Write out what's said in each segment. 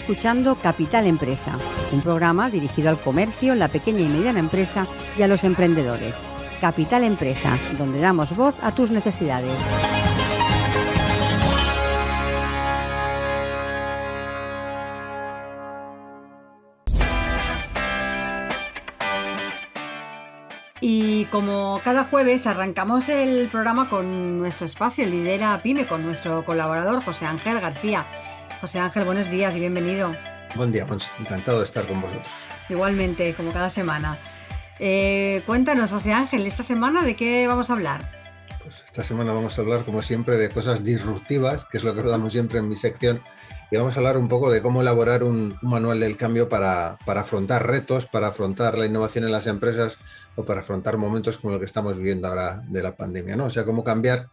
escuchando Capital Empresa, un programa dirigido al comercio, la pequeña y mediana empresa y a los emprendedores. Capital Empresa, donde damos voz a tus necesidades. Y como cada jueves arrancamos el programa con nuestro espacio Lidera Pyme, con nuestro colaborador José Ángel García. José Ángel, buenos días y bienvenido. Buen día, Mons. Encantado de estar con vosotros. Igualmente, como cada semana. Cuéntanos, José Ángel, esta semana ¿de qué vamos a hablar? Pues esta semana vamos a hablar, como siempre, de cosas disruptivas, que es lo que hablamos siempre en mi sección, y vamos a hablar un poco de cómo elaborar un manual del cambio para afrontar retos, para afrontar la innovación en las empresas o para afrontar momentos como lo que estamos viviendo ahora de la pandemia, ¿no? O sea, cómo cambiar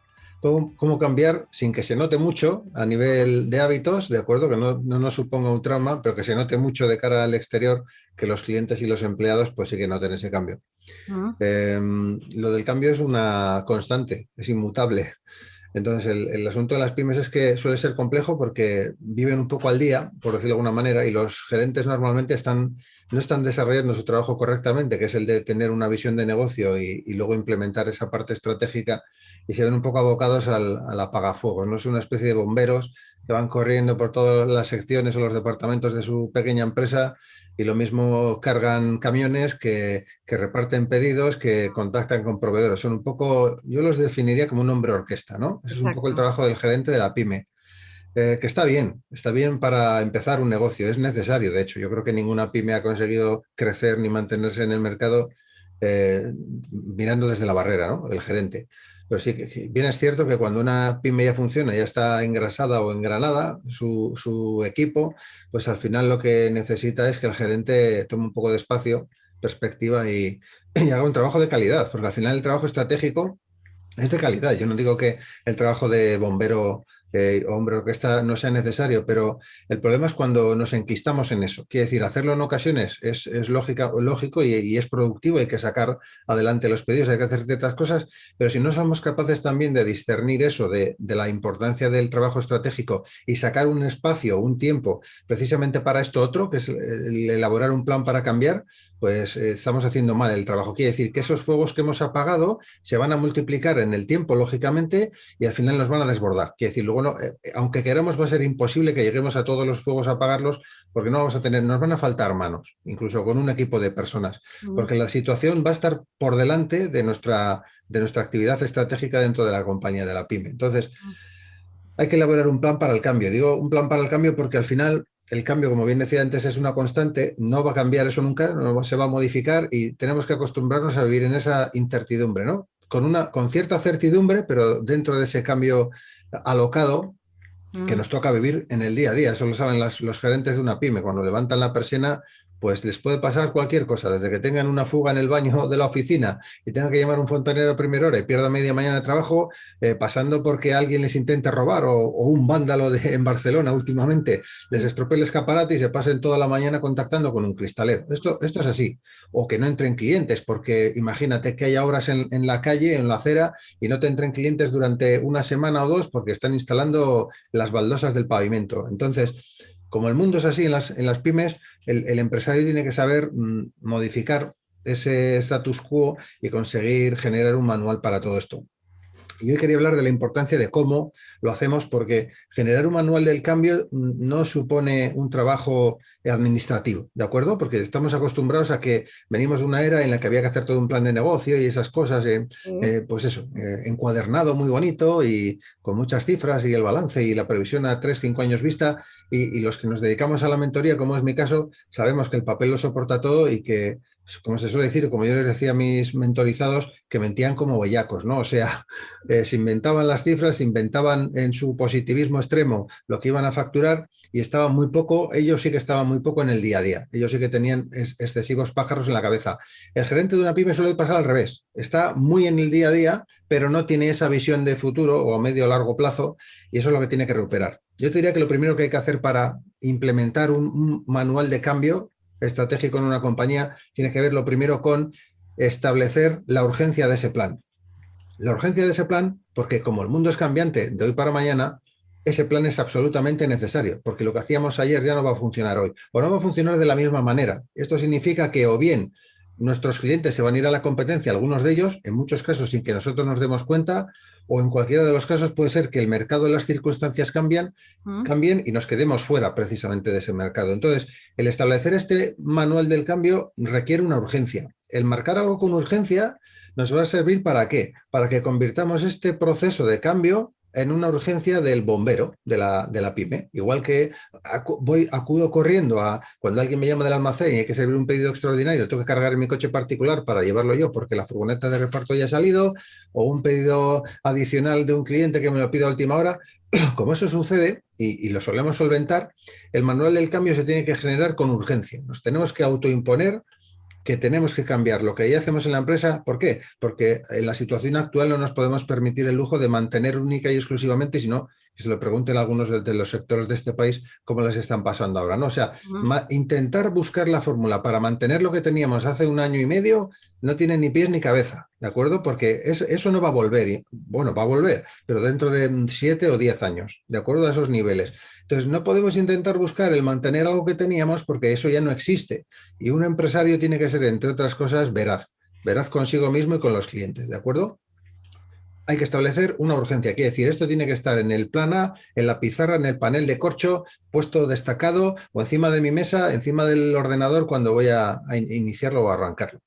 sin que se note mucho a nivel de hábitos, ¿de acuerdo? Que no nos suponga un trauma, pero que se note mucho de cara al exterior, que los clientes y los empleados pues sí que noten ese cambio. Lo del cambio es una constante, es inmutable. Entonces, el asunto de las pymes es que suele ser complejo porque viven un poco al día, por decirlo de alguna manera, y los gerentes normalmente no están desarrollando su trabajo correctamente, que es el de tener una visión de negocio y luego implementar esa parte estratégica, y se ven un poco abocados al apagafuegos, ¿no? Es una especie de bomberos que van corriendo por todas las secciones o los departamentos de su pequeña empresa y lo mismo cargan camiones que reparten pedidos, que contactan con proveedores. Son un poco, yo los definiría como un hombre orquesta, ¿no? Ese es un poco el trabajo del gerente de la pyme. Que está bien para empezar un negocio, es necesario. De hecho, yo creo que ninguna pyme ha conseguido crecer ni mantenerse en el mercado mirando desde la barrera, ¿no? El gerente. Pero sí que bien es cierto que cuando una pyme ya funciona, ya está engrasada o engranada, su equipo, pues al final lo que necesita es que el gerente tome un poco de espacio, perspectiva y haga un trabajo de calidad, porque al final el trabajo estratégico es de calidad. Yo no digo que el trabajo de bombero hombre orquesta no sea necesario, pero el problema es cuando nos enquistamos en eso. Quiere decir, hacerlo en ocasiones es lógico y es productivo, hay que sacar adelante los pedidos, hay que hacer ciertas cosas, pero si no somos capaces también de discernir eso de la importancia del trabajo estratégico y sacar un espacio, un tiempo, precisamente para esto otro, que es el elaborar un plan para cambiar, pues estamos haciendo mal el trabajo. Quiere decir que esos fuegos que hemos apagado se van a multiplicar en el tiempo, lógicamente, y al final nos van a desbordar. Quiere decir, luego, aunque queramos, va a ser imposible que lleguemos a todos los fuegos a apagarlos porque no vamos a tener, nos van a faltar manos, incluso con un equipo de personas, porque la situación va a estar por delante de nuestra actividad estratégica dentro de la compañía, de la pyme. Entonces, hay que elaborar un plan para el cambio. Digo un plan para el cambio porque al final el cambio, como bien decía antes, es una constante, no va a cambiar eso nunca, no se va a modificar y tenemos que acostumbrarnos a vivir en esa incertidumbre, ¿no? Con cierta certidumbre, pero dentro de ese cambio alocado que nos toca vivir en el día a día. Eso lo saben los gerentes de una pyme. Cuando levantan la persiana, pues les puede pasar cualquier cosa, desde que tengan una fuga en el baño de la oficina y tengan que llamar a un fontanero a primera hora y pierda media mañana de trabajo, pasando porque alguien les intente robar o un vándalo en Barcelona últimamente les estropee el escaparate y se pasen toda la mañana contactando con un cristalero. Esto es así. O que no entren clientes, porque imagínate que haya obras en la calle, en la acera, y no te entren clientes durante una semana o dos porque están instalando las baldosas del pavimento. Entonces, como el mundo es así en las pymes, el empresario tiene que saber modificar ese status quo y conseguir generar un manual para todo esto. Y hoy quería hablar de la importancia de cómo lo hacemos, porque generar un manual del cambio no supone un trabajo administrativo, ¿de acuerdo? Porque estamos acostumbrados a que venimos de una era en la que había que hacer todo un plan de negocio y esas cosas, pues eso, encuadernado muy bonito y con muchas cifras y el balance y la previsión a 3-5 años vista, y los que nos dedicamos a la mentoría, como es mi caso, sabemos que el papel lo soporta todo y que, como se suele decir, como yo les decía a mis mentorizados, que mentían como bellacos, ¿no? O sea, se inventaban las cifras, se inventaban en su positivismo extremo lo que iban a facturar y estaban muy poco, ellos sí que estaban muy poco en el día a día, ellos sí que tenían excesivos pájaros en la cabeza. El gerente de una pyme suele pasar al revés, está muy en el día a día, pero no tiene esa visión de futuro o a medio o largo plazo, y eso es lo que tiene que recuperar. Yo te diría que lo primero que hay que hacer para implementar un manual de cambio estratégico en una compañía tiene que ver lo primero con establecer la urgencia de ese plan. La urgencia de ese plan, porque como el mundo es cambiante de hoy para mañana, ese plan es absolutamente necesario, porque lo que hacíamos ayer ya no va a funcionar hoy, o no va a funcionar de la misma manera. Esto significa que o bien nuestros clientes se van a ir a la competencia, algunos de ellos, en muchos casos sin que nosotros nos demos cuenta, o en cualquiera de los casos puede ser que el mercado y las circunstancias cambien y nos quedemos fuera precisamente de ese mercado. Entonces, el establecer este manual del cambio requiere una urgencia. El marcar algo con urgencia nos va a servir ¿para qué? Para que convirtamos este proceso de cambio en una urgencia del bombero de la pyme. Igual que acudo corriendo a cuando alguien me llama del almacén y hay que servir un pedido extraordinario, tengo que cargar en mi coche particular para llevarlo yo porque la furgoneta de reparto ya ha salido, o un pedido adicional de un cliente que me lo pide a última hora. Como eso sucede y lo solemos solventar, el manual del cambio se tiene que generar con urgencia. Nos tenemos que autoimponer que tenemos que cambiar lo que ya hacemos en la empresa. ¿Por qué? Porque en la situación actual no nos podemos permitir el lujo de mantener única y exclusivamente, sino que se lo pregunten a algunos de los sectores de este país cómo les están pasando ahora, ¿no? O sea, intentar buscar la fórmula para mantener lo que teníamos hace un año y medio no tiene ni pies ni cabeza, ¿de acuerdo? Porque eso no va a volver, bueno, va a volver, pero dentro de 7 o 10 años, de acuerdo a esos niveles. Entonces, no podemos intentar buscar el mantener algo que teníamos porque eso ya no existe. Y un empresario tiene que ser, entre otras cosas, veraz consigo mismo y con los clientes, ¿de acuerdo? Hay que establecer una urgencia, quiere decir, esto tiene que estar en el plan A, en la pizarra, en el panel de corcho, puesto destacado o encima de mi mesa, encima del ordenador cuando voy a iniciarlo o a arrancarlo.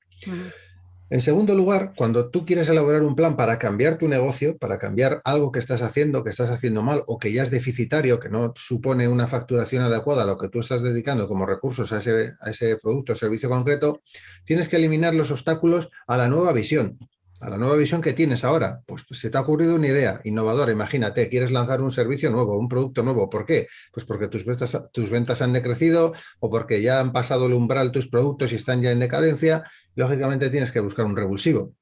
En segundo lugar, cuando tú quieres elaborar un plan para cambiar tu negocio, para cambiar algo que estás haciendo mal o que ya es deficitario, que no supone una facturación adecuada a lo que tú estás dedicando como recursos a ese producto o servicio concreto, tienes que eliminar los obstáculos a la nueva visión. A la nueva visión que tienes ahora, pues se te ha ocurrido una idea innovadora, imagínate, quieres lanzar un servicio nuevo, un producto nuevo, ¿por qué? Pues porque tus ventas han decrecido o porque ya han pasado el umbral tus productos y están ya en decadencia, lógicamente tienes que buscar un revulsivo.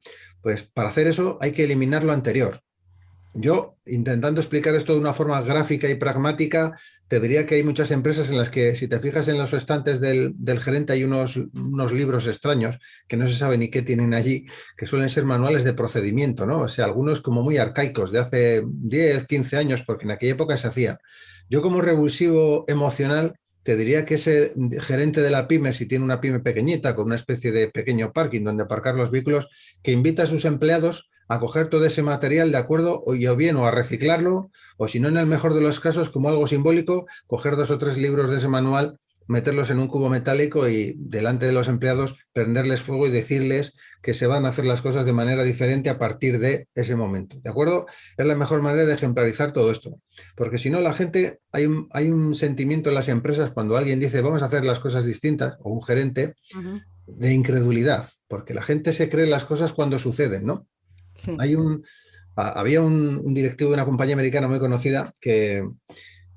Pues para hacer eso hay que eliminar lo anterior. Yo, intentando explicar esto de una forma gráfica y pragmática, te diría que hay muchas empresas en las que, si te fijas en los estantes del gerente, hay unos libros extraños que no se sabe ni qué tienen allí, que suelen ser manuales de procedimiento, ¿no? O sea, algunos como muy arcaicos, de hace 10, 15 años, porque en aquella época se hacía. Yo, como revulsivo emocional, te diría que ese gerente de la pyme, si tiene una pyme pequeñita, con una especie de pequeño parking donde aparcar los vehículos, que invita a sus empleados a coger todo ese material, de acuerdo, o bien o a reciclarlo, o si no, en el mejor de los casos, como algo simbólico, coger 2 o 3 libros de ese manual, meterlos en un cubo metálico y delante de los empleados prenderles fuego y decirles que se van a hacer las cosas de manera diferente a partir de ese momento, ¿de acuerdo? Es la mejor manera de ejemplarizar todo esto, porque si no la gente, hay un sentimiento en las empresas cuando alguien dice vamos a hacer las cosas distintas, o un gerente, de incredulidad, porque la gente se cree las cosas cuando suceden, ¿no? Sí. Había un directivo de una compañía americana muy conocida que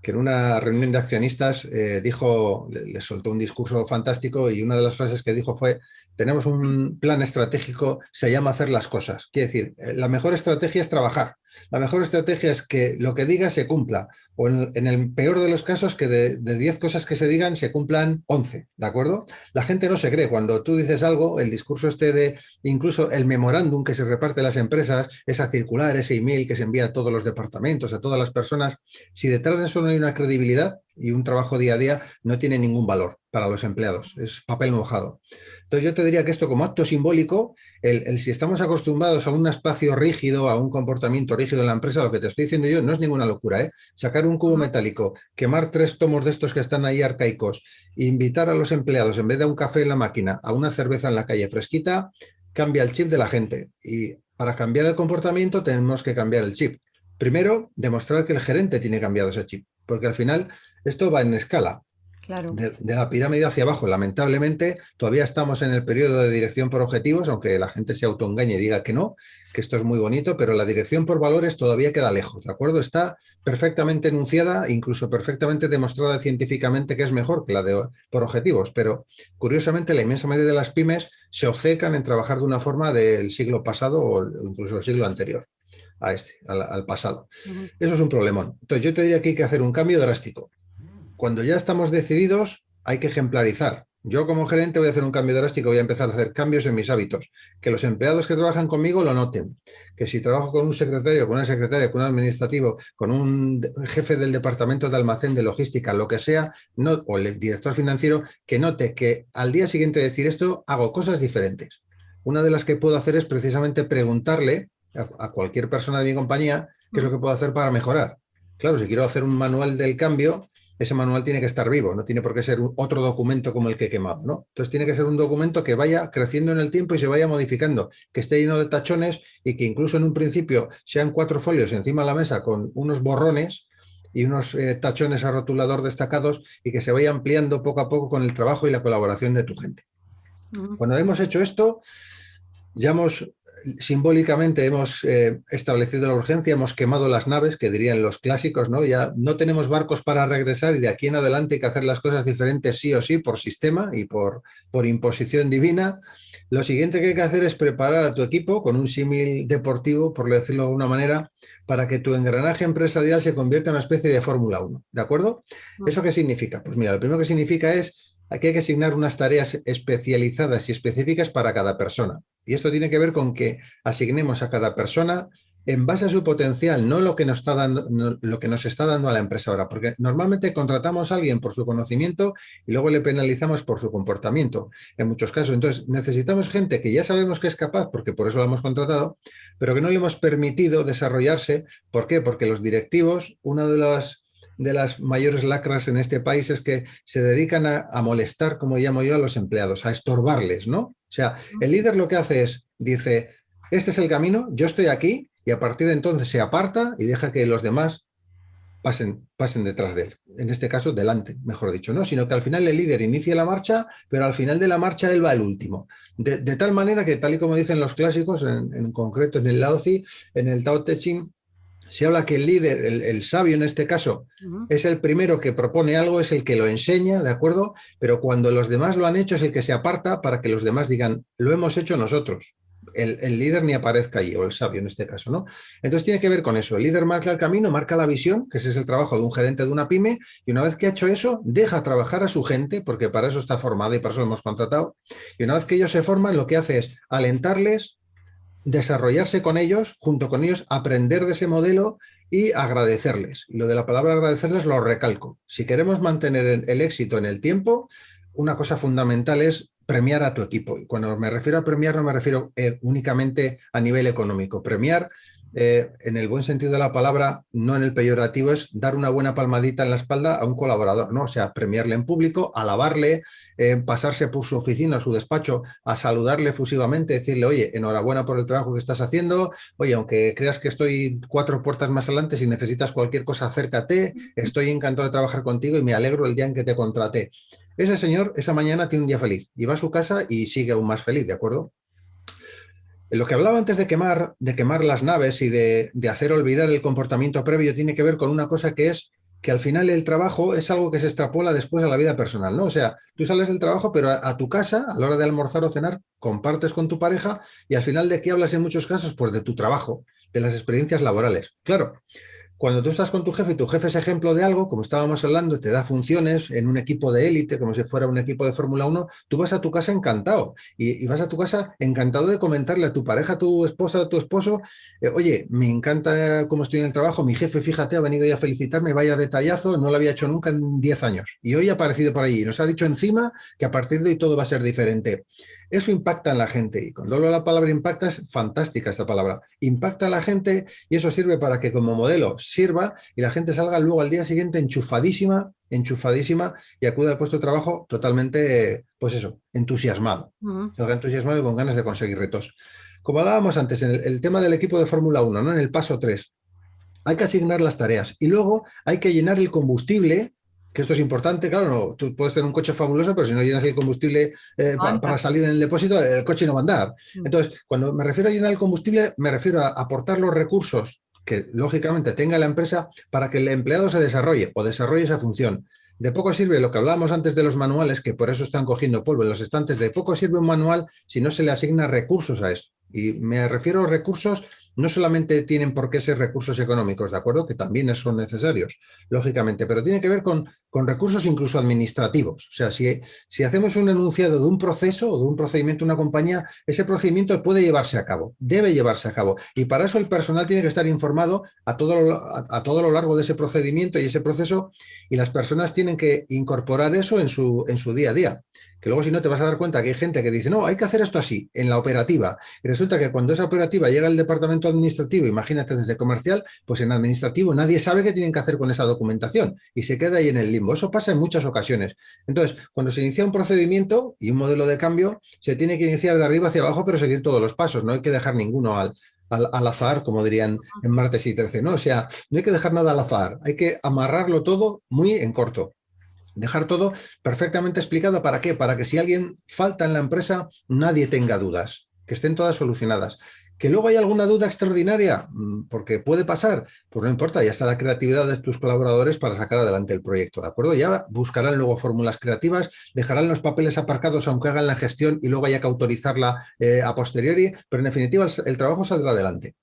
en una reunión de accionistas le soltó un discurso fantástico y una de las frases que dijo fue: tenemos un plan estratégico, se llama hacer las cosas. Quiere decir, la mejor estrategia es trabajar. La mejor estrategia es que lo que diga se cumpla, o en el peor de los casos que de 10 cosas que se digan se cumplan 11, ¿de acuerdo? La gente no se cree. Cuando tú dices algo, el discurso de incluso el memorándum que se reparte en las empresas, esa circular, ese email que se envía a todos los departamentos, a todas las personas, si detrás de eso no hay una credibilidad y un trabajo día a día, no tiene ningún valor para los empleados, es papel mojado. Entonces yo te diría que esto, como acto simbólico, si estamos acostumbrados a un espacio rígido, a un comportamiento rígido en la empresa, lo que te estoy diciendo yo no es ninguna locura, ¿eh? Sacar un cubo metálico, quemar 3 tomos de estos que están ahí arcaicos, invitar a los empleados, en vez de a un café en la máquina, a una cerveza en la calle fresquita, cambia el chip de la gente. Y para cambiar el comportamiento tenemos que cambiar el chip. Primero, demostrar que el gerente tiene cambiado ese chip, porque al final esto va en escala. Claro. De la pirámide hacia abajo. Lamentablemente, todavía estamos en el periodo de dirección por objetivos, aunque la gente se autoengañe y diga que no, que esto es muy bonito, pero la dirección por valores todavía queda lejos, ¿de acuerdo? Está perfectamente enunciada, incluso perfectamente demostrada científicamente que es mejor que la por objetivos, pero curiosamente la inmensa mayoría de las pymes se obcecan en trabajar de una forma del siglo pasado o incluso el siglo anterior al pasado. Eso es un problemón. Entonces yo te diría que hay que hacer un cambio drástico. Cuando ya estamos decididos, hay que ejemplarizar, Yo como gerente voy a hacer un cambio drástico, voy a empezar a hacer cambios en mis hábitos, que los empleados que trabajan conmigo lo noten, que si trabajo con un secretario, con una secretaria, con un administrativo, con un jefe del departamento de almacén, de logística, lo que sea, no, o el director financiero, que note que al día siguiente de decir esto hago cosas diferentes. Una de las que puedo hacer es precisamente preguntarle a cualquier persona de mi compañía qué es lo que puedo hacer para mejorar. Claro, si quiero hacer un manual del cambio, ese manual tiene que estar vivo, no tiene por qué ser otro documento como el que he quemado, ¿no? Entonces tiene que ser un documento que vaya creciendo en el tiempo y se vaya modificando, que esté lleno de tachones y que incluso en un principio sean 4 folios encima de la mesa con unos borrones y unos tachones a rotulador destacados y que se vaya ampliando poco a poco con el trabajo y la colaboración de tu gente. Cuando hemos hecho esto, ya simbólicamente hemos establecido la urgencia, hemos quemado las naves, que dirían los clásicos, ¿no? Ya no tenemos barcos para regresar y de aquí en adelante hay que hacer las cosas diferentes sí o sí, por sistema y por imposición divina. Lo siguiente que hay que hacer es preparar a tu equipo con un símil deportivo, por decirlo de alguna manera, para que tu engranaje empresarial se convierta en una especie de Fórmula 1, ¿de acuerdo? ¿Eso qué significa? Pues mira, lo primero que significa es que hay que asignar unas tareas especializadas y específicas para cada persona. Y esto tiene que ver con que asignemos a cada persona en base a su potencial, no lo que nos está dando, no, lo que nos está dando a la empresa ahora, porque normalmente contratamos a alguien por su conocimiento y luego le penalizamos por su comportamiento, en muchos casos. Entonces, necesitamos gente que ya sabemos que es capaz, porque por eso la hemos contratado, pero que no le hemos permitido desarrollarse. ¿Por qué? Porque los directivos, una de las mayores lacras en este país es que se dedican a molestar, como llamo yo, a los empleados, a estorbarles, ¿no? O sea, el líder lo que hace es, dice, este es el camino, yo estoy aquí, y a partir de entonces se aparta y deja que los demás pasen detrás de él. En este caso, delante, mejor dicho, ¿no? Sino que al final el líder inicia la marcha, pero al final de la marcha él va el último. De tal manera que, tal y como dicen los clásicos, en concreto en el Lao Tzu, en el Tao Te Ching, se habla que el líder, el sabio en este caso, es el primero que propone algo, es el que lo enseña, ¿de acuerdo? Pero cuando los demás lo han hecho es el que se aparta para que los demás digan, lo hemos hecho nosotros. El líder ni aparezca allí, o el sabio en este caso, ¿no? Entonces tiene que ver con eso. El líder marca el camino, marca la visión, que ese es el trabajo de un gerente de una pyme, y una vez que ha hecho eso, deja trabajar a su gente, porque para eso está formada y para eso lo hemos contratado, y una vez que ellos se forman, lo que hace es alentarles, desarrollarse con ellos, junto con ellos, aprender de ese modelo y agradecerles. Y lo de la palabra agradecerles lo recalco. Si queremos mantener el éxito en el tiempo, una cosa fundamental es premiar a tu equipo. Y cuando me refiero a premiar, no me refiero únicamente a nivel económico. Premiar, en el buen sentido de la palabra, no en el peyorativo, es dar una buena palmadita en la espalda a un colaborador, ¿no? O sea, premiarle en público, alabarle, pasarse por su oficina, su despacho, a saludarle efusivamente, decirle, oye, enhorabuena por el trabajo que estás haciendo, oye, aunque creas que estoy 4 puertas más adelante, si necesitas cualquier cosa, acércate, estoy encantado de trabajar contigo y me alegro el día en que te contraté. Ese señor, esa mañana tiene un día feliz y va a su casa y sigue aún más feliz, ¿de acuerdo? Lo que hablaba antes de quemar las naves y de hacer olvidar el comportamiento previo tiene que ver con una cosa que es que al final el trabajo es algo que se extrapola después a la vida personal, ¿no? O sea, tú sales del trabajo, pero a tu casa, a la hora de almorzar o cenar, compartes con tu pareja y al final ¿de qué hablas en muchos casos? Pues de tu trabajo, de las experiencias laborales. Claro. Cuando tú estás con tu jefe y tu jefe es ejemplo de algo, como estábamos hablando, te da funciones en un equipo de élite, como si fuera un equipo de Fórmula 1, tú vas a tu casa encantado y vas a tu casa encantado de comentarle a tu pareja, a tu esposa, a tu esposo, oye, me encanta cómo estoy en el trabajo, mi jefe, fíjate, ha venido ya a felicitarme, vaya detallazo, no lo había hecho nunca en 10 años y hoy ha aparecido por allí y nos ha dicho encima que a partir de hoy todo va a ser diferente. Eso impacta en la gente y cuando hablo de la palabra impacta es fantástica esta palabra. Impacta a la gente y eso sirve para que como modelo sirva y la gente salga luego al día siguiente enchufadísima y acude al puesto de trabajo totalmente, pues eso, entusiasmado. Salga entusiasmado y con ganas de conseguir retos. Como hablábamos antes, en el tema del equipo de Fórmula 1, ¿no? En el paso 3, hay que asignar las tareas y luego hay que llenar el combustible, que esto es importante, claro, no, tú puedes tener un coche fabuloso, pero si no llenas el combustible para salir en el depósito, el coche no va a andar. Entonces, cuando me refiero a llenar el combustible, me refiero a aportar los recursos que lógicamente tenga la empresa para que el empleado se desarrolle o desarrolle esa función. De poco sirve lo que hablábamos antes de los manuales, que por eso están cogiendo polvo en los estantes, de poco sirve un manual si no se le asigna recursos a eso. Y me refiero a recursos no solamente tienen por qué ser recursos económicos, ¿de acuerdo? Que también son necesarios, lógicamente, pero tiene que ver con recursos incluso administrativos. O sea, si hacemos un enunciado de un proceso o de un procedimiento en una compañía, ese procedimiento puede llevarse a cabo, debe llevarse a cabo. Y para eso el personal tiene que estar informado a todo lo largo de ese procedimiento y ese proceso, y las personas tienen que incorporar eso en su día a día. Que luego si no te vas a dar cuenta que hay gente que dice, no, hay que hacer esto así, en la operativa. Y resulta que cuando esa operativa llega al departamento administrativo, imagínate desde comercial, pues en administrativo nadie sabe qué tienen que hacer con esa documentación y se queda ahí en el limbo. Eso pasa en muchas ocasiones. Entonces, cuando se inicia un procedimiento y un modelo de cambio, se tiene que iniciar de arriba hacia abajo, pero seguir todos los pasos. No hay que dejar ninguno al azar, como dirían en martes y 13, ¿no? O sea, no hay que dejar nada al azar, hay que amarrarlo todo muy en corto. Dejar todo perfectamente explicado. ¿Para qué? Para que si alguien falta en la empresa, nadie tenga dudas, que estén todas solucionadas. ¿Que luego hay alguna duda extraordinaria? Porque puede pasar, pues no importa, ya está la creatividad de tus colaboradores para sacar adelante el proyecto, ¿de acuerdo? Ya buscarán luego fórmulas creativas, dejarán los papeles aparcados aunque hagan la gestión y luego haya que autorizarla a posteriori, pero en definitiva el trabajo saldrá adelante.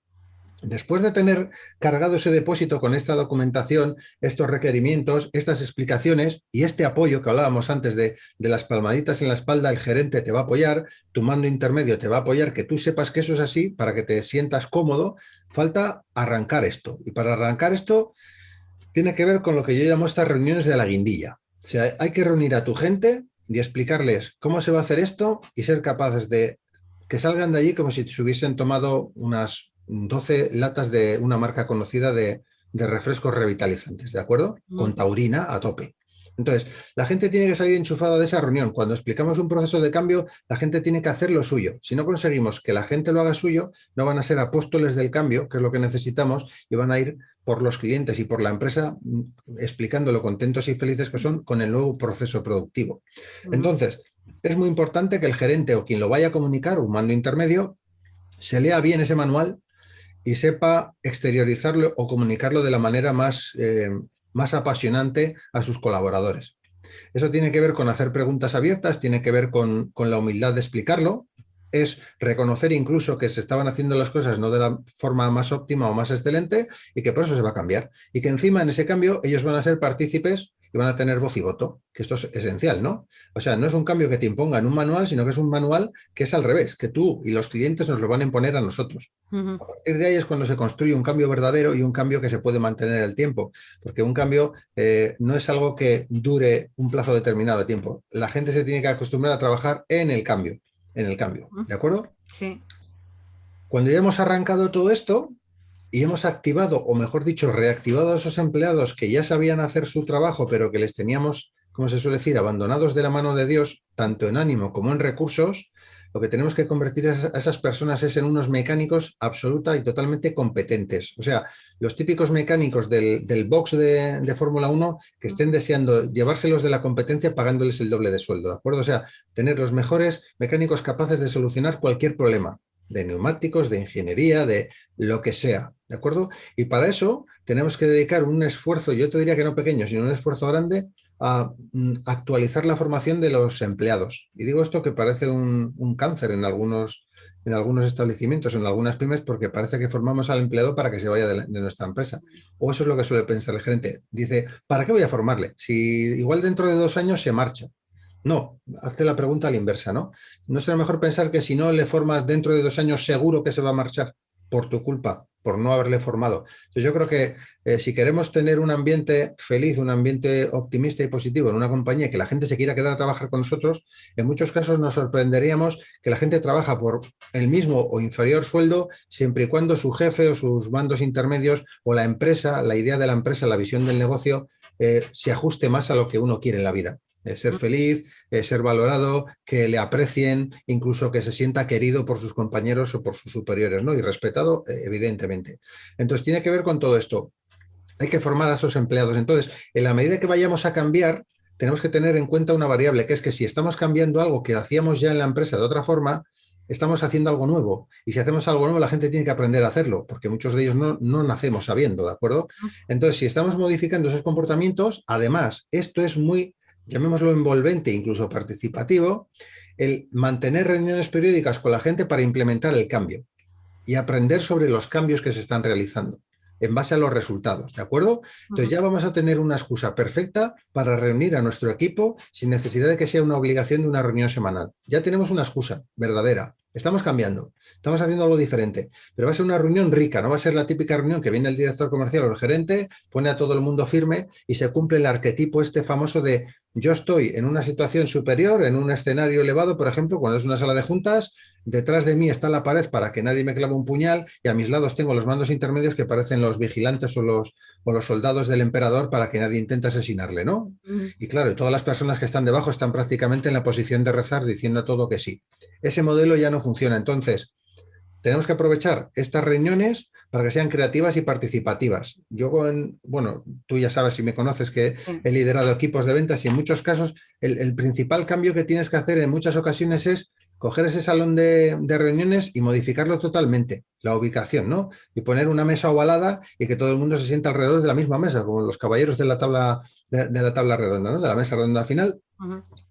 Después de tener cargado ese depósito con esta documentación, estos requerimientos, estas explicaciones y este apoyo que hablábamos antes de las palmaditas en la espalda, el gerente te va a apoyar, tu mando intermedio te va a apoyar, que tú sepas que eso es así para que te sientas cómodo, falta arrancar esto. Y para arrancar esto tiene que ver con lo que yo llamo estas reuniones de la guindilla. O sea, hay que reunir a tu gente y explicarles cómo se va a hacer esto y ser capaces de que salgan de allí como si se hubiesen tomado unas 12 latas de una marca conocida de refrescos revitalizantes, ¿de acuerdo? Con taurina a tope. Entonces, la gente tiene que salir enchufada de esa reunión. Cuando explicamos un proceso de cambio, la gente tiene que hacer lo suyo. Si no conseguimos que la gente lo haga suyo, no van a ser apóstoles del cambio, que es lo que necesitamos, y van a ir por los clientes y por la empresa explicando lo contentos y felices que son con el nuevo proceso productivo. Entonces, es muy importante que el gerente o quien lo vaya a comunicar, un mando intermedio, se lea bien ese manual y sepa exteriorizarlo o comunicarlo de la manera más apasionante a sus colaboradores. Eso tiene que ver con hacer preguntas abiertas, tiene que ver con la humildad de explicarlo, es reconocer incluso que se estaban haciendo las cosas no de la forma más óptima o más excelente y que por eso se va a cambiar. Y que encima en ese cambio ellos van a ser partícipes y van a tener voz y voto, que esto es esencial, ¿no? O sea, no es un cambio que te imponga en un manual, sino que es un manual que es al revés, que tú y los clientes nos lo van a imponer a nosotros. A partir de ahí es cuando se construye un cambio verdadero y un cambio que se puede mantener en el tiempo, porque un cambio no es algo que dure un plazo determinado de tiempo. La gente se tiene que acostumbrar a trabajar en el cambio, ¿de acuerdo? Sí. Cuando ya hemos arrancado todo esto y hemos activado, o mejor dicho, reactivado a esos empleados que ya sabían hacer su trabajo, pero que les teníamos, como se suele decir, abandonados de la mano de Dios, tanto en ánimo como en recursos, lo que tenemos que convertir a esas personas es en unos mecánicos absoluta y totalmente competentes. O sea, los típicos mecánicos del box de Fórmula 1 que estén deseando llevárselos de la competencia pagándoles el doble de sueldo, ¿de acuerdo? O sea, tener los mejores mecánicos capaces de solucionar cualquier problema, de neumáticos, de ingeniería, de lo que sea, ¿de acuerdo? Y para eso tenemos que dedicar un esfuerzo, yo te diría que no pequeño, sino un esfuerzo grande a actualizar la formación de los empleados. Y digo esto que parece un cáncer en algunos establecimientos, en algunas pymes, porque parece que formamos al empleado para que se vaya de nuestra empresa. O eso es lo que suele pensar el gerente. Dice, ¿para qué voy a formarle? Si igual dentro de 2 años se marcha. No, hazte la pregunta a la inversa, ¿no? ¿No será mejor pensar que si no le formas dentro de 2 años seguro que se va a marchar por tu culpa, por no haberle formado? Entonces yo creo que si queremos tener un ambiente feliz, un ambiente optimista y positivo en una compañía, que la gente se quiera quedar a trabajar con nosotros, en muchos casos nos sorprenderíamos que la gente trabaja por el mismo o inferior sueldo siempre y cuando su jefe o sus mandos intermedios o la empresa, la idea de la empresa, la visión del negocio, se ajuste más a lo que uno quiere en la vida. Ser feliz, ser valorado, que le aprecien, incluso que se sienta querido por sus compañeros o por sus superiores, ¿no? Y respetado, evidentemente. Entonces, tiene que ver con todo esto. Hay que formar a esos empleados. Entonces, en la medida que vayamos a cambiar, tenemos que tener en cuenta una variable, que es que si estamos cambiando algo que hacíamos ya en la empresa de otra forma, estamos haciendo algo nuevo. Y si hacemos algo nuevo, la gente tiene que aprender a hacerlo, porque muchos de ellos no nacemos sabiendo, ¿de acuerdo? Entonces, si estamos modificando esos comportamientos, además, esto es muy, llamémoslo envolvente, incluso participativo, el mantener reuniones periódicas con la gente para implementar el cambio. y aprender sobre los cambios que se están realizando en base a los resultados, ¿de acuerdo? Entonces ya vamos a tener una excusa perfecta para reunir a nuestro equipo sin necesidad de que sea una obligación de una reunión semanal. Ya tenemos una excusa verdadera. Estamos cambiando, estamos haciendo algo diferente, pero va a ser una reunión rica, no va a ser la típica reunión que viene el director comercial o el gerente, pone a todo el mundo firme y se cumple el arquetipo este famoso de yo estoy en una situación superior, en un escenario elevado, por ejemplo, cuando es una sala de juntas, detrás de mí está la pared para que nadie me clave un puñal y a mis lados tengo los mandos intermedios que parecen los vigilantes o los soldados del emperador para que nadie intente asesinarle, ¿no? Y claro, todas las personas que están debajo están prácticamente en la posición de rezar diciendo a todo que sí. Ese modelo ya no funciona. Entonces, tenemos que aprovechar estas reuniones para que sean creativas y participativas. Yo, bueno, tú ya sabes, si me conoces, que he liderado equipos de ventas y en muchos casos el principal cambio que tienes que hacer en muchas ocasiones es coger ese salón de reuniones y modificarlo totalmente, la ubicación, ¿no? Y poner una mesa ovalada y que todo el mundo se sienta alrededor de la misma mesa, como los caballeros de la tabla, de la tabla redonda, ¿no? De la mesa redonda final.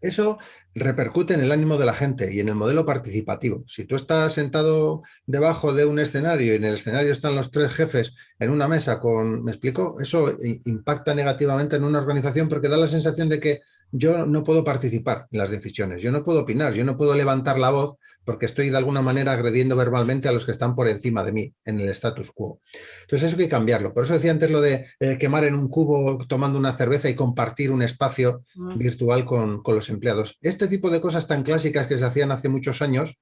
Eso repercute en el ánimo de la gente y en el modelo participativo. Si tú estás sentado debajo de un escenario y en el escenario están los tres jefes en una mesa con, ¿me explico? Eso impacta negativamente en una organización porque da la sensación de que yo no puedo participar en las decisiones, yo no puedo opinar, yo no puedo levantar la voz porque estoy de alguna manera agrediendo verbalmente a los que están por encima de mí en el status quo. Entonces eso hay que cambiarlo. Por eso decía antes lo de quemar en un cubo tomando una cerveza y compartir un espacio virtual con los empleados. Este tipo de cosas tan clásicas que se hacían hace muchos años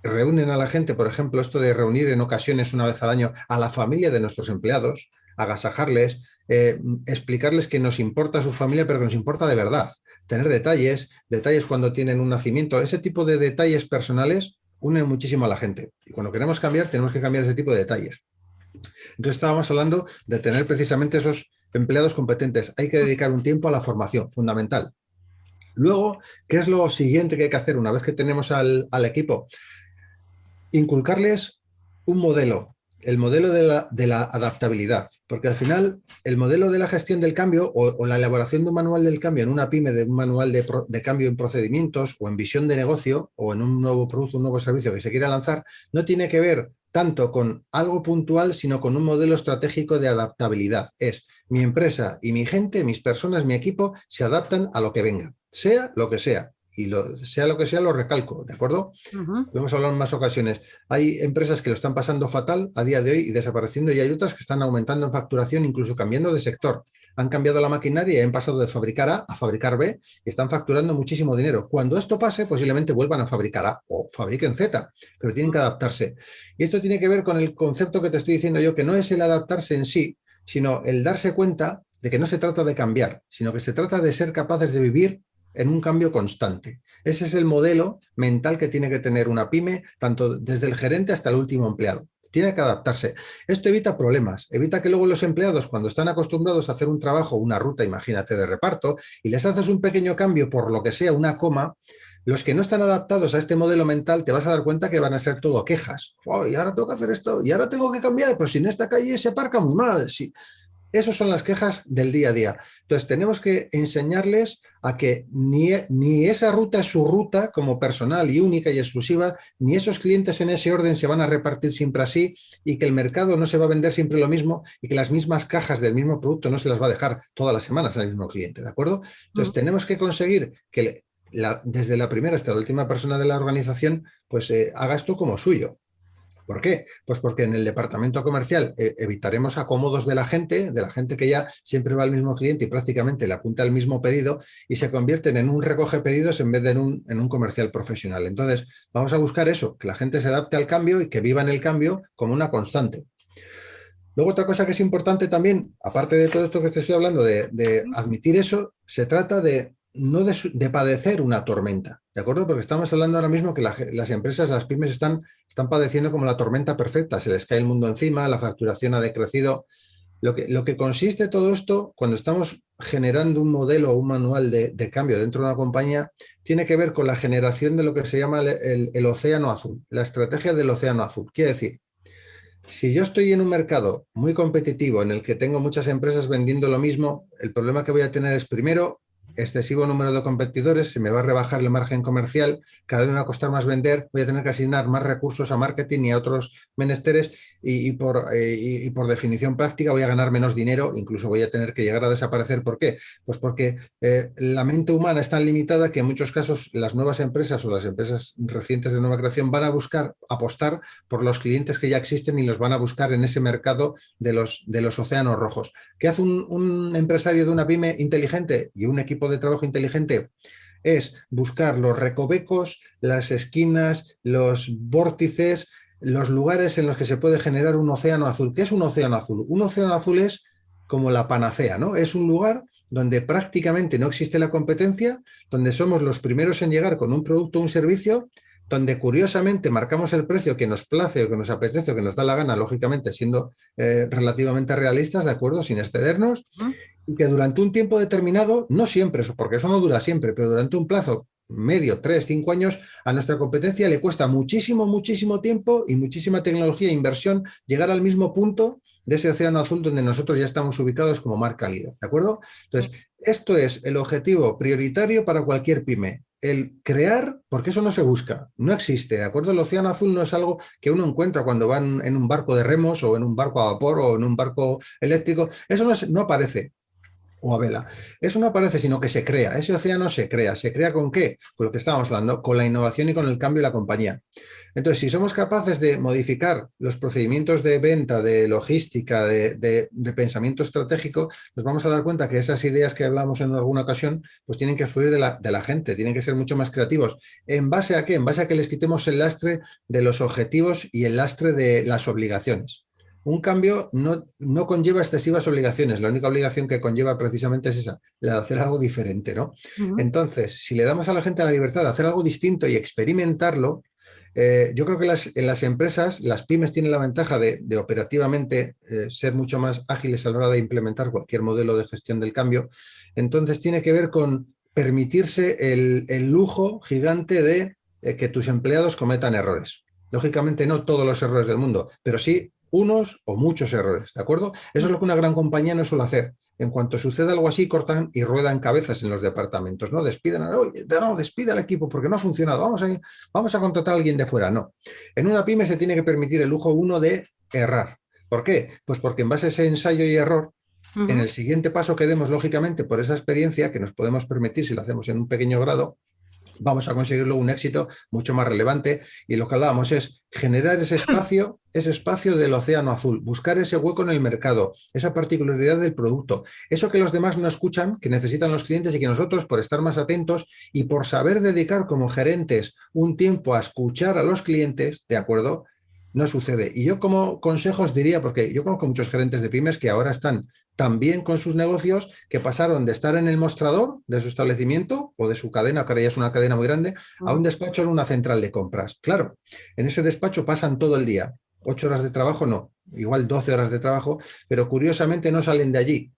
reúnen a la gente, por ejemplo, esto de reunir en ocasiones una vez al año a la familia de nuestros empleados, agasajarles, explicarles que nos importa su familia, pero que nos importa de verdad. Tener detalles cuando tienen un nacimiento, ese tipo de detalles personales unen muchísimo a la gente. Y cuando queremos cambiar, tenemos que cambiar ese tipo de detalles. Entonces estábamos hablando de tener precisamente esos empleados competentes. Hay que dedicar un tiempo a la formación, fundamental. Luego, ¿qué es lo siguiente que hay que hacer una vez que tenemos al equipo? Inculcarles un modelo, el modelo de la adaptabilidad, porque al final el modelo de la gestión del cambio o la elaboración de un manual del cambio en una pyme, de un manual de cambio en procedimientos o en visión de negocio o en un nuevo producto, un nuevo servicio que se quiera lanzar, no tiene que ver tanto con algo puntual, sino con un modelo estratégico de adaptabilidad. Es mi empresa y mi gente, mis personas, mi equipo, se adaptan a lo que venga, sea lo que sea. Y sea lo que sea, lo recalco, ¿de acuerdo? Lo hemos hablado en más ocasiones. Hay empresas que lo están pasando fatal a día de hoy y desapareciendo, y hay otras que están aumentando en facturación, incluso cambiando de sector. Han cambiado la maquinaria y han pasado de fabricar A fabricar B y están facturando muchísimo dinero. Cuando esto pase, posiblemente vuelvan a fabricar A o fabriquen Z, pero tienen que adaptarse. Y esto tiene que ver con el concepto que te estoy diciendo yo, que no es el adaptarse en sí, sino el darse cuenta de que no se trata de cambiar, sino que se trata de ser capaces de vivir en un cambio constante. Ese es el modelo mental que tiene que tener una pyme, tanto desde el gerente hasta el último empleado. Tiene que adaptarse. Esto evita problemas, evita que luego los empleados, cuando están acostumbrados a hacer un trabajo, una ruta, imagínate, de reparto, y les haces un pequeño cambio por lo que sea, una coma, los que no están adaptados a este modelo mental te vas a dar cuenta que van a ser todo quejas. Oh, y ahora tengo que hacer esto, y ahora tengo que cambiar, pero si en esta calle se aparca muy mal. Sí. Esas son las quejas del día a día. Entonces, tenemos que enseñarles a que ni esa ruta es su ruta como personal y única y exclusiva, ni esos clientes en ese orden se van a repartir siempre así, y que el mercado no se va a vender siempre lo mismo, y que las mismas cajas del mismo producto no se las va a dejar todas las semanas al mismo cliente, ¿de acuerdo? Entonces, tenemos que conseguir que desde la primera hasta la última persona de la organización pues haga esto como suyo. ¿Por qué? Pues porque en el departamento comercial evitaremos acomodos de la gente que ya siempre va al mismo cliente y prácticamente le apunta al mismo pedido, y se convierten en un recoge pedidos en vez de en un comercial profesional. Entonces, vamos a buscar eso, que la gente se adapte al cambio y que viva en el cambio como una constante. Luego, otra cosa que es importante también, aparte de todo esto que te estoy hablando, de admitir eso, se trata de no de padecer una tormenta, ¿de acuerdo? Porque estamos hablando ahora mismo que las empresas, las pymes están padeciendo como la tormenta perfecta, se les cae el mundo encima, la facturación ha decrecido. Lo que consiste todo esto, cuando estamos generando un modelo o un manual de cambio dentro de una compañía, tiene que ver con la generación de lo que se llama el océano azul, la estrategia del océano azul. Quiere decir, si yo estoy en un mercado muy competitivo en el que tengo muchas empresas vendiendo lo mismo, el problema que voy a tener es, primero, excesivo número de competidores, se me va a rebajar el margen comercial, cada vez me va a costar más vender, voy a tener que asignar más recursos a marketing y a otros menesteres y por definición práctica voy a ganar menos dinero, incluso voy a tener que llegar a desaparecer. ¿Por qué? Pues porque la mente humana es tan limitada que en muchos casos las nuevas empresas o las empresas recientes de nueva creación van a buscar apostar por los clientes que ya existen y los van a buscar en ese mercado de los océanos rojos. ¿Qué hace un empresario de una pyme inteligente y un equipo de trabajo inteligente? Es buscar los recovecos, las esquinas, los vórtices, los lugares en los que se puede generar un océano azul. ¿Qué es un océano azul? Un océano azul es como la panacea, ¿no? Es un lugar donde prácticamente no existe la competencia, donde somos los primeros en llegar con un producto o un servicio, donde curiosamente marcamos el precio que nos place o que nos apetece o que nos da la gana, lógicamente siendo relativamente realistas, ¿de acuerdo? Sin excedernos, y que durante un tiempo determinado, no siempre, porque eso no dura siempre, pero durante un plazo medio, 3, 5 años, a nuestra competencia le cuesta muchísimo, muchísimo tiempo y muchísima tecnología e inversión llegar al mismo punto de ese océano azul donde nosotros ya estamos ubicados como marca líder, ¿de acuerdo? Entonces, esto es el objetivo prioritario para cualquier pyme, el crear, porque eso no se busca, no existe, ¿de acuerdo? El océano azul no es algo que uno encuentra cuando van en un barco de remos o en un barco a vapor o en un barco eléctrico, eso no aparece. O a vela. Eso no aparece, sino que se crea. Ese océano se crea. ¿Se crea con qué? Con lo que estábamos hablando, con la innovación y con el cambio de la compañía. Entonces, si somos capaces de modificar los procedimientos de venta, de logística, de pensamiento estratégico, nos vamos a dar cuenta que esas ideas que hablamos en alguna ocasión, pues tienen que fluir de la gente, tienen que ser mucho más creativos. ¿En base a qué? En base a que les quitemos el lastre de los objetivos y el lastre de las obligaciones. Un cambio no conlleva excesivas obligaciones, la única obligación que conlleva precisamente es esa, la de hacer algo diferente, ¿no? Entonces, si le damos a la gente la libertad de hacer algo distinto y experimentarlo, yo creo que en las empresas, las pymes tienen la ventaja de operativamente ser mucho más ágiles a la hora de implementar cualquier modelo de gestión del cambio. Entonces, tiene que ver con permitirse el lujo gigante de que tus empleados cometan errores. Lógicamente no todos los errores del mundo, pero sí unos o muchos errores, ¿de acuerdo? Eso es lo que una gran compañía no suele hacer. En cuanto sucede algo así, cortan y ruedan cabezas en los departamentos, ¿no? Despiden, no, despide al equipo porque no ha funcionado, vamos a contratar a alguien de fuera, no. En una pyme se tiene que permitir el lujo uno de errar. ¿Por qué? Pues porque en base a ese ensayo y error, en el siguiente paso que demos, lógicamente, por esa experiencia que nos podemos permitir si lo hacemos en un pequeño grado, vamos a conseguirlo un éxito mucho más relevante y lo que hablábamos es generar ese espacio del océano azul, buscar ese hueco en el mercado, esa particularidad del producto, eso que los demás no escuchan, que necesitan los clientes y que nosotros por estar más atentos y por saber dedicar como gerentes un tiempo a escuchar a los clientes, ¿de acuerdo? No sucede. Y yo como consejos diría, porque yo conozco muchos gerentes de pymes que ahora están tan bien con sus negocios que pasaron de estar en el mostrador de su establecimiento o de su cadena, que ahora ya es una cadena muy grande, a un despacho en una central de compras. Claro, en ese despacho pasan todo el día. 8 horas de trabajo no, igual 12 horas de trabajo, pero curiosamente no salen de allí.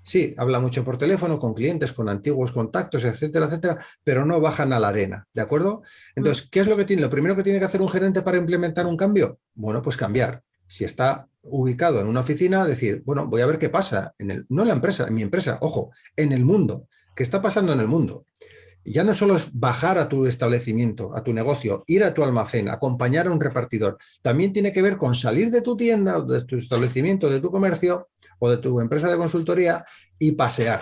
Sí, habla mucho por teléfono, con clientes, con antiguos contactos, etcétera, etcétera, pero no bajan a la arena, ¿de acuerdo? Entonces, ¿qué es lo que tiene? Lo primero que tiene que hacer un gerente para implementar un cambio, bueno, pues cambiar. Si está ubicado en una oficina, decir, bueno, voy a ver qué pasa, no en la empresa, en mi empresa, ojo, en el mundo. ¿Qué está pasando en el mundo? Ya no solo es bajar a tu establecimiento, a tu negocio, ir a tu almacén, acompañar a un repartidor. También tiene que ver con salir de tu tienda, o de tu establecimiento, de tu comercio o de tu empresa de consultoría y pasear.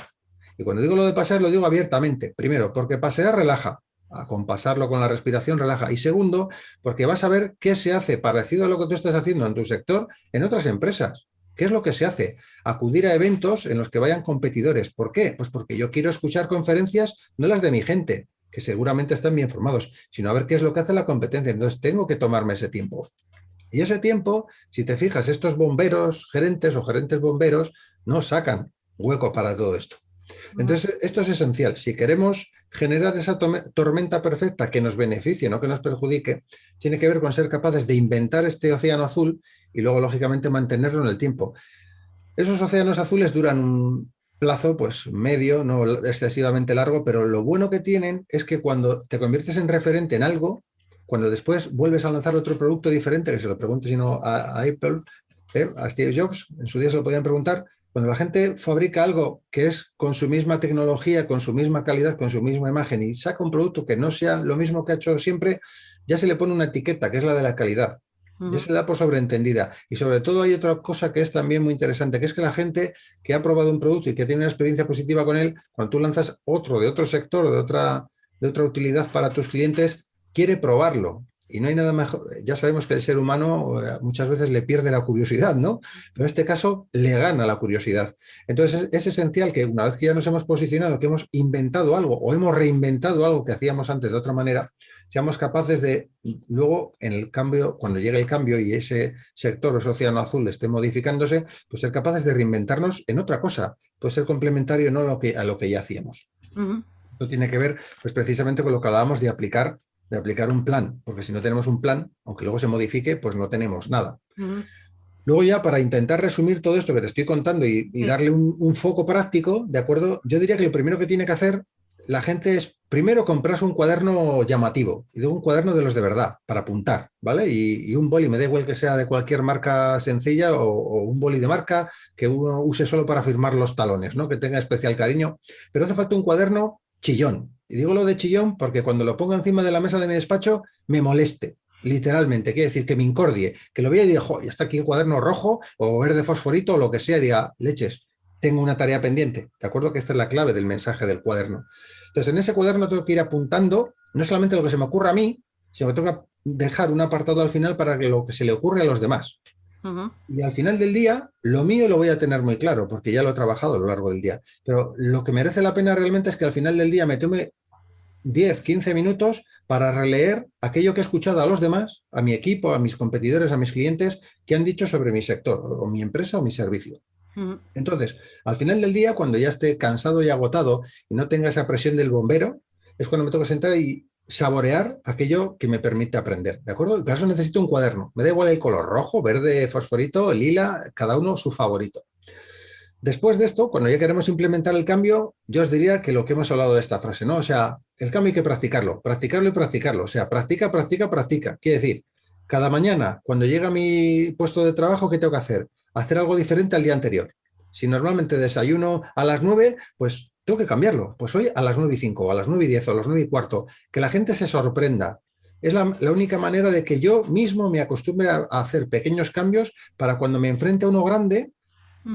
Y cuando digo lo de pasear, lo digo abiertamente. Primero, porque pasear relaja. Acompasarlo con la respiración relaja. Y segundo, porque vas a ver qué se hace parecido a lo que tú estás haciendo en tu sector en otras empresas. ¿Qué es lo que se hace? Acudir a eventos en los que vayan competidores. ¿Por qué? Pues porque yo quiero escuchar conferencias, no las de mi gente, que seguramente están bien formados, sino a ver qué es lo que hace la competencia. Entonces tengo que tomarme ese tiempo. Y ese tiempo, si te fijas, estos bomberos, gerentes o gerentes bomberos, no sacan hueco para todo esto. Entonces, esto es esencial. Si queremos generar esa tormenta perfecta que nos beneficie, no que nos perjudique, tiene que ver con ser capaces de inventar este océano azul y luego, lógicamente, mantenerlo en el tiempo. Esos océanos azules duran un plazo pues medio, no excesivamente largo, pero lo bueno que tienen es que cuando te conviertes en referente en algo, cuando después vuelves a lanzar otro producto diferente, que se lo pregunte si no a Apple, a Steve Jobs, en su día se lo podían preguntar, Cuando la gente fabrica algo que es con su misma tecnología, con su misma calidad, con su misma imagen y saca un producto que no sea lo mismo que ha hecho siempre, ya se le pone una etiqueta, que es la de la calidad. Ya se da por sobreentendida. Y sobre todo hay otra cosa que es también muy interesante, que es que la gente que ha probado un producto y que tiene una experiencia positiva con él, cuando tú lanzas otro de otro sector, de otra utilidad para tus clientes, quiere probarlo. Y no hay nada mejor. Ya sabemos que el ser humano muchas veces le pierde la curiosidad, ¿no? Pero en este caso le gana la curiosidad. Entonces es esencial que una vez que ya nos hemos posicionado, que hemos inventado algo o hemos reinventado algo que hacíamos antes de otra manera, seamos capaces de luego, en el cambio, cuando llegue el cambio y ese sector o ese océano azul esté modificándose, pues ser capaces de reinventarnos en otra cosa. Puede ser complementario no a lo que ya hacíamos. Esto tiene que ver, pues precisamente con lo que hablábamos de aplicar un plan, porque si no tenemos un plan, aunque luego se modifique, pues no tenemos nada. Luego ya, para intentar resumir todo esto que te estoy contando y darle un foco práctico, ¿de acuerdo? Yo diría que lo primero que tiene que hacer la gente es, primero, comprarse un cuaderno llamativo, y digo un cuaderno de los de verdad, para apuntar, ¿vale? Y un boli, me da igual que sea de cualquier marca sencilla o un boli de marca que uno use solo para firmar los talones, ¿no? Que tenga especial cariño, pero hace falta un cuaderno chillón. Y digo lo de chillón porque cuando lo pongo encima de la mesa de mi despacho me moleste, literalmente. Quiere decir que me incordie, que lo vea y diga, jo, ya está aquí el cuaderno rojo o verde fosforito o lo que sea, y diga, leches, tengo una tarea pendiente. ¿De acuerdo? Que esta es la clave del mensaje del cuaderno. Entonces, en ese cuaderno tengo que ir apuntando no solamente lo que se me ocurra a mí, sino que tengo que dejar un apartado al final para que lo que se le ocurre a los demás. Y al final del día, lo mío lo voy a tener muy claro, porque ya lo he trabajado a lo largo del día. Pero lo que merece la pena realmente es que al final del día me tome 10, 15 minutos para releer aquello que he escuchado a los demás, a mi equipo, a mis competidores, a mis clientes, que han dicho sobre mi sector, o mi empresa o mi servicio. Entonces, al final del día, cuando ya esté cansado y agotado y no tenga esa presión del bombero, es cuando me tengo que sentar y saborear aquello que me permite aprender, ¿de acuerdo? Y para eso necesito un cuaderno. Me da igual el color rojo, verde, fosforito, lila, cada uno su favorito. Después de esto, cuando ya queremos implementar el cambio, yo os diría que lo que hemos hablado de esta frase, ¿no? O sea, el cambio hay que practicarlo y practicarlo. O sea, practica, practica, practica. Quiere decir, cada mañana, cuando llega a mi puesto de trabajo, ¿qué tengo que hacer? Hacer algo diferente al día anterior. Si normalmente desayuno a las 9, pues tengo que cambiarlo. Pues hoy a las 9:05, o a las 9:10, o a las 9:15. Que la gente se sorprenda. Es la única manera de que yo mismo me acostumbre a hacer pequeños cambios para cuando me enfrente a uno grande,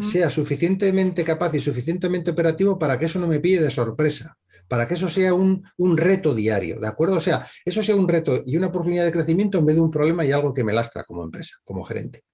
sea suficientemente capaz y suficientemente operativo para que eso no me pille de sorpresa, para que eso sea un reto diario, ¿de acuerdo? O sea, eso sea un reto y una oportunidad de crecimiento en vez de un problema y algo que me lastra como empresa, como gerente.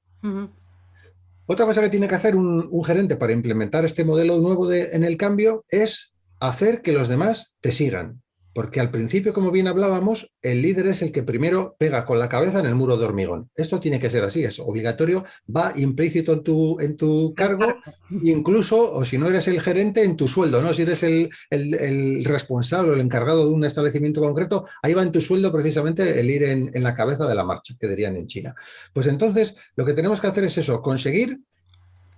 Otra cosa que tiene que hacer un gerente para implementar este modelo nuevo en el cambio es hacer que los demás te sigan. Porque al principio, como bien hablábamos, el líder es el que primero pega con la cabeza en el muro de hormigón. Esto tiene que ser así, es obligatorio, va implícito en tu cargo, incluso, o si no eres el gerente, en tu sueldo, ¿no? Si eres el responsable o el encargado de un establecimiento concreto, ahí va en tu sueldo precisamente el ir en la cabeza de la marcha, que dirían en China. Pues entonces, lo que tenemos que hacer es eso, conseguir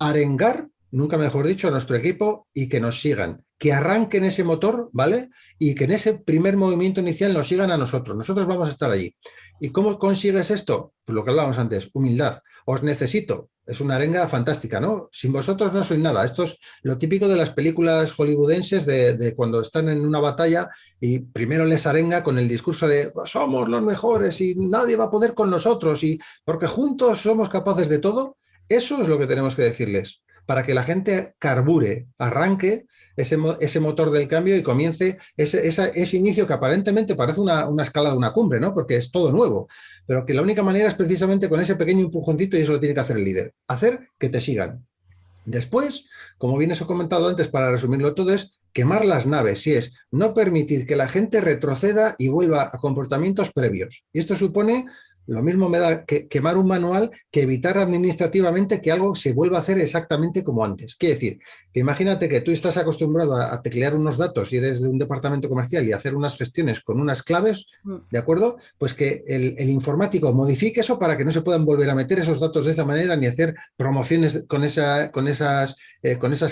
arengar, nunca mejor dicho, a nuestro equipo y que nos sigan, que arranquen ese motor, ¿vale? Y que en ese primer movimiento inicial nos sigan a nosotros. Nosotros vamos a estar allí. ¿Y cómo consigues esto? Pues lo que hablábamos antes, humildad. Os necesito. Es una arenga fantástica, ¿no? Sin vosotros no soy nada. Esto es lo típico de las películas hollywoodenses de cuando están en una batalla y primero les arenga con el discurso de somos los mejores y nadie va a poder con nosotros y porque juntos somos capaces de todo. Eso es lo que tenemos que decirles, para que la gente carbure, arranque ese motor del cambio y comience ese inicio que aparentemente parece una escala de una cumbre, ¿no? Porque es todo nuevo, pero que la única manera es precisamente con ese pequeño empujoncito y eso lo tiene que hacer el líder, hacer que te sigan. Después, como bien os he comentado antes, para resumirlo todo, es quemar las naves, si es no permitir que la gente retroceda y vuelva a comportamientos previos. Y esto supone... Lo mismo me da que quemar un manual que evitar administrativamente que algo se vuelva a hacer exactamente como antes. Quiere decir, que imagínate que tú estás acostumbrado a teclear unos datos y eres de un departamento comercial y hacer unas gestiones con unas claves, ¿de acuerdo? Pues que el informático modifique eso para que no se puedan volver a meter esos datos de esa manera ni hacer promociones con esas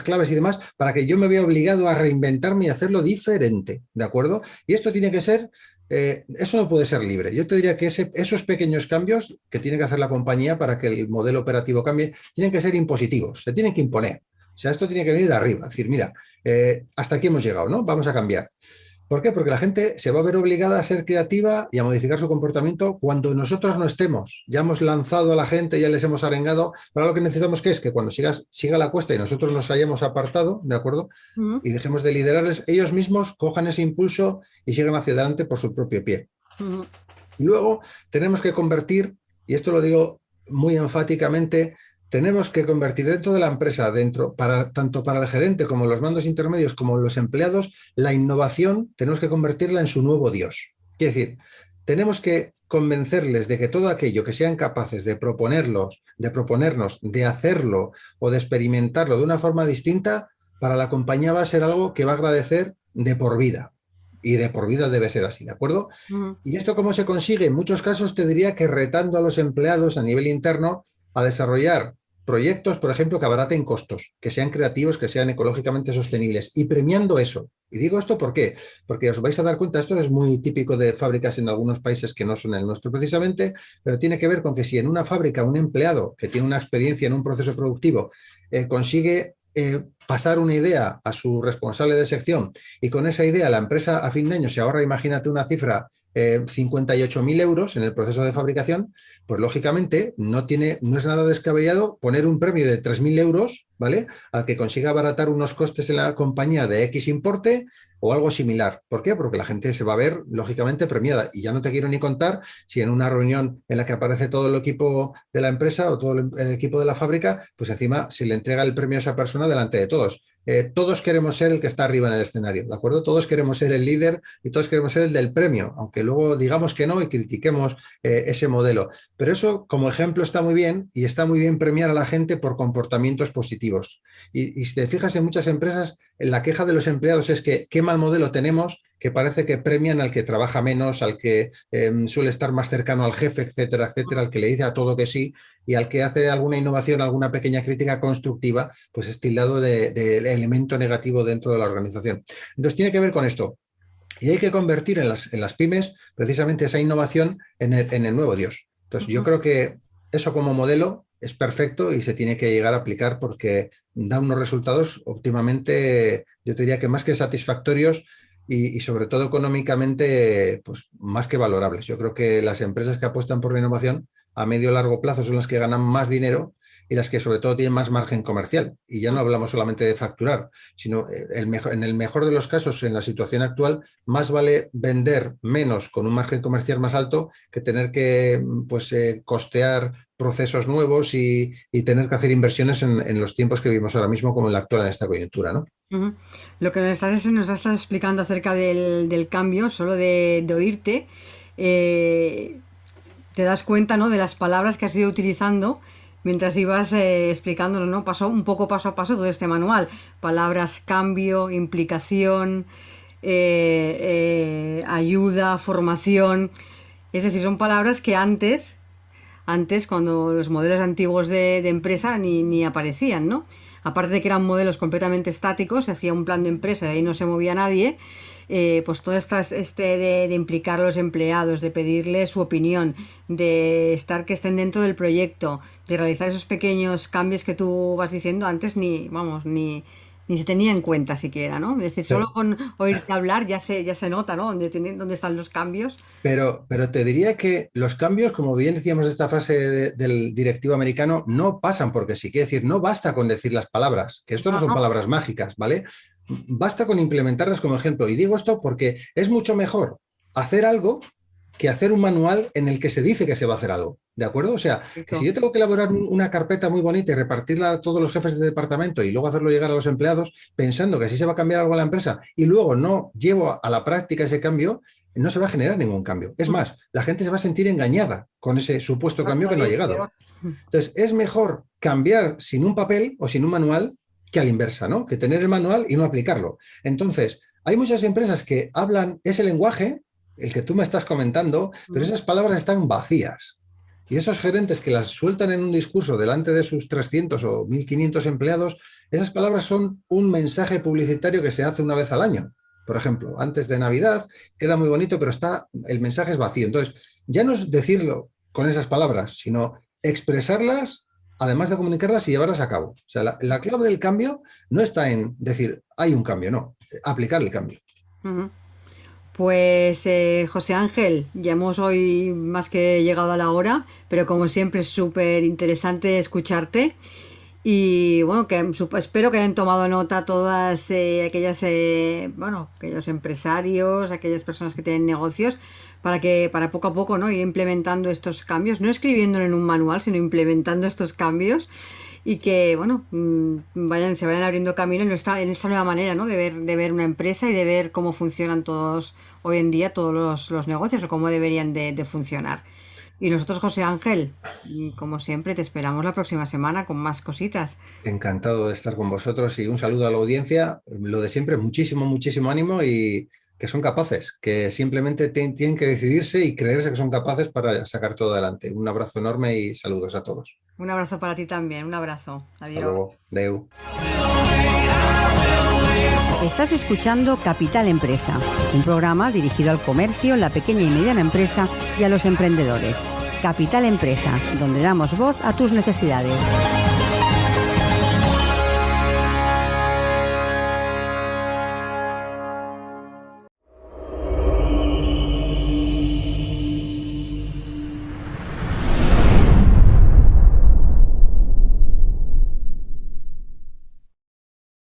claves y demás, para que yo me vea obligado a reinventarme y hacerlo diferente, ¿de acuerdo? Y esto tiene que ser... eso no puede ser libre. Yo te diría que esos pequeños cambios que tiene que hacer la compañía para que el modelo operativo cambie, tienen que ser impositivos, se tienen que imponer. O sea, esto tiene que venir de arriba. Es decir, mira, hasta aquí hemos llegado, ¿no? Vamos a cambiar. ¿Por qué? Porque la gente se va a ver obligada a ser creativa y a modificar su comportamiento cuando nosotros no estemos. Ya hemos lanzado a la gente, ya les hemos arengado. Para lo que necesitamos que es que cuando siga la cuesta y nosotros nos hayamos apartado, ¿de acuerdo? Ujú, Y dejemos de liderarles, ellos mismos cojan ese impulso y sigan hacia adelante por su propio pie. ujú, Y luego tenemos que convertir, y esto lo digo muy enfáticamente, tenemos que convertir dentro de la empresa, tanto para el gerente como los mandos intermedios, como los empleados, la innovación tenemos que convertirla en su nuevo Dios. Quiere decir, tenemos que convencerles de que todo aquello que sean capaces de proponernos, de hacerlo o de experimentarlo de una forma distinta, para la compañía va a ser algo que va a agradecer de por vida. Y de por vida debe ser así, ¿de acuerdo? ujú. ¿Y esto cómo se consigue? En muchos casos te diría que retando a los empleados a nivel interno a desarrollar proyectos, por ejemplo, que abaraten costos, que sean creativos, que sean ecológicamente sostenibles y premiando eso. Y digo esto ¿por qué? Porque os vais a dar cuenta, esto es muy típico de fábricas en algunos países que no son el nuestro precisamente, pero tiene que ver con que si en una fábrica un empleado que tiene una experiencia en un proceso productivo consigue pasar una idea a su responsable de sección y con esa idea la empresa a fin de año se ahorra, imagínate una cifra, 58.000 euros en el proceso de fabricación, pues lógicamente no es nada descabellado poner un premio de 3.000 euros, ¿vale? Al que consiga abaratar unos costes en la compañía de X importe o algo similar. ¿Por qué? Porque la gente se va a ver, lógicamente, premiada. Y ya no te quiero ni contar si en una reunión en la que aparece todo el equipo de la empresa o todo el equipo de la fábrica, pues encima se le entrega el premio a esa persona delante de todos. Todos queremos ser el que está arriba en el escenario, ¿de acuerdo? Todos queremos ser el líder y todos queremos ser el del premio, aunque luego digamos que no y critiquemos ese modelo. Pero eso como ejemplo está muy bien y está muy bien premiar a la gente por comportamientos positivos. Y si te fijas en muchas empresas, la queja de los empleados es que qué mal modelo tenemos, que parece que premian al que trabaja menos, al que suele estar más cercano al jefe, etcétera, etcétera, al que le dice a todo que sí y al que hace alguna innovación, alguna pequeña crítica constructiva, pues es tildado de elemento negativo dentro de la organización. Entonces tiene que ver con esto. Y hay que convertir en las pymes precisamente esa innovación en el nuevo Dios. Entonces yo creo que eso como modelo es perfecto y se tiene que llegar a aplicar porque da unos resultados óptimamente, yo te diría que más que satisfactorios y sobre todo económicamente, pues más que valorables. Yo creo que las empresas que apuestan por la innovación a medio o largo plazo son las que ganan más dinero y las que sobre todo tienen más margen comercial. Y ya no hablamos solamente de facturar, sino en el mejor de los casos, en la situación actual, más vale vender menos con un margen comercial más alto que tener que pues, costear procesos nuevos y tener que hacer inversiones en los tiempos que vivimos ahora mismo, como en la actual, en esta coyuntura, ¿no? Ujú. Lo que nos estás explicando acerca del cambio, solo de oírte, eh, te das cuenta, ¿no? De las palabras que has ido utilizando mientras ibas explicándolo, ¿no? Paso a paso todo este manual. Palabras cambio, implicación, ayuda, formación. Es decir, son palabras que antes, cuando los modelos antiguos de empresa ni aparecían, ¿no? Aparte de que eran modelos completamente estáticos, se hacía un plan de empresa y ahí no se movía nadie, pues todo de implicar a los empleados, de pedirles su opinión, de estar que estén dentro del proyecto, de realizar esos pequeños cambios que tú vas diciendo antes, ni se tenía en cuenta siquiera, ¿no? Es decir, Pero, solo con oírte hablar ya se nota, ¿no? Dónde están los cambios. pero te diría que los cambios, como bien decíamos esta frase del directivo americano, no pasan porque sí. Quiere decir, no basta con decir las palabras, que esto no No, son no. palabras mágicas, ¿vale? Basta con implementarlas como ejemplo. Y digo esto porque es mucho mejor hacer algo que hacer un manual en el que se dice que se va a hacer algo. ¿De acuerdo? O sea, que si Perfecto. yo tengo que elaborar una carpeta muy bonita y repartirla a todos los jefes de departamento y luego hacerlo llegar a los empleados pensando que así se va a cambiar algo en la empresa y luego no llevo a la práctica ese cambio, no se va a generar ningún cambio. Es más, la gente se va a sentir engañada con ese supuesto Va cambio que no ha todavía llegado. peor. Entonces, es mejor cambiar sin un papel o sin un manual que a la inversa, ¿no? Que tener el manual y no aplicarlo. Entonces, hay muchas empresas que hablan ese lenguaje, el que tú me estás comentando, pero esas palabras están vacías. Y esos gerentes que las sueltan en un discurso delante de sus 300 o 1.500 empleados, esas palabras son un mensaje publicitario que se hace una vez al año. Por ejemplo, antes de Navidad, queda muy bonito, pero el mensaje es vacío. Entonces, ya no es decirlo con esas palabras, sino expresarlas además de comunicarlas y llevarlas a cabo. O sea, la clave del cambio no está en decir, hay un cambio, no, aplicar el cambio. Ujú. Pues José Ángel, ya hemos hoy más que llegado a la hora, pero como siempre es súper interesante escucharte y bueno, espero que hayan tomado nota todas aquellos empresarios, aquellas personas que tienen negocios, para poco a poco, ¿no?, ir implementando estos cambios, no escribiéndolo en un manual, sino implementando estos cambios y que, bueno, se vayan abriendo camino en esta nueva manera, ¿no?, de ver una empresa y de ver cómo funcionan todos, hoy en día, todos los negocios o cómo deberían de funcionar. Y nosotros, José Ángel, como siempre, te esperamos la próxima semana con más cositas. Encantado de estar con vosotros y un saludo a la audiencia. Lo de siempre, muchísimo, muchísimo ánimo y que son capaces, que simplemente tienen que decidirse y creerse que son capaces para sacar todo adelante. Un abrazo enorme y saludos a todos. Un abrazo para ti también, un abrazo. Hasta Adiós. luego. Deu. Estás escuchando Capital Empresa, un programa dirigido al comercio, la pequeña y mediana empresa y a los emprendedores. Capital Empresa, donde damos voz a tus necesidades.